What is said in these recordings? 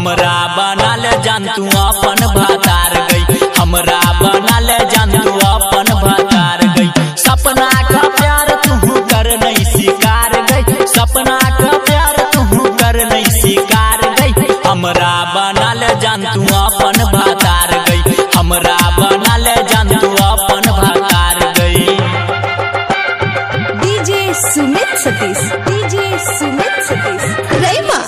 हमरा बनल जान तू अपन भातार गई, हमरा बनल जान तू अपन भातार गई। सपना का प्यार तू कर नहीं शिकार गई, सपना का प्यार तू कर नहीं शिकार गई। हमरा बनल जान तू अपन भातार गई, हमरा बनल जान तू अपन भातार गई। डीजे सुमित सतीश, डीजे सुमित सतीश रैमा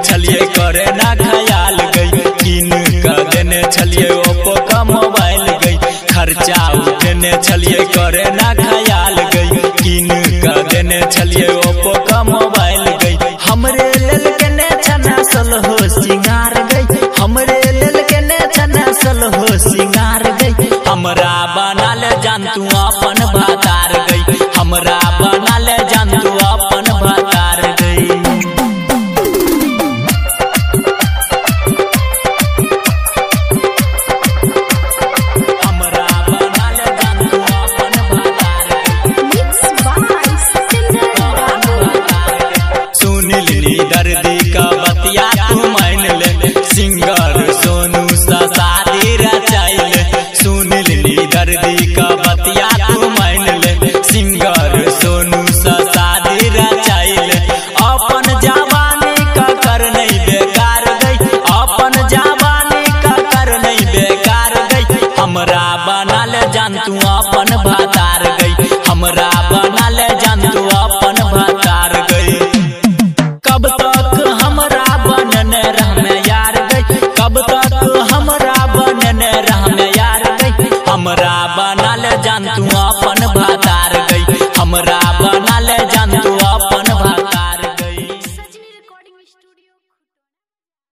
छलिए करे ना ख्याल गई, किन का देने छलिए ओप्पो का मोबाइल गई। खर्चा उठने छलिए करे ना ख्याल गई, किन का देने छलिए ओप्पो का मोबाइल गई। हमरे लेल के ने छना सल हो सिंगार गई, हमरे लेल के ने छना सल हो सिंगार गई। हमरा बनल जान तू अपन भातार गई, हमरा बनल जान तू अपन भातार गई। दर्दी का बतिया तू मान ले, सिंगर सोनू सा शादी रचाइल। सुनिल दर्दी का बतिया तू मान ले, सिंगर सोनू सा शादी रचाइल। अपन जवानी का कर नहीं बेकार गई, अपन जवानी का कर नहीं बेकार गई। हमरा बनल जान तू अपन भातार गई,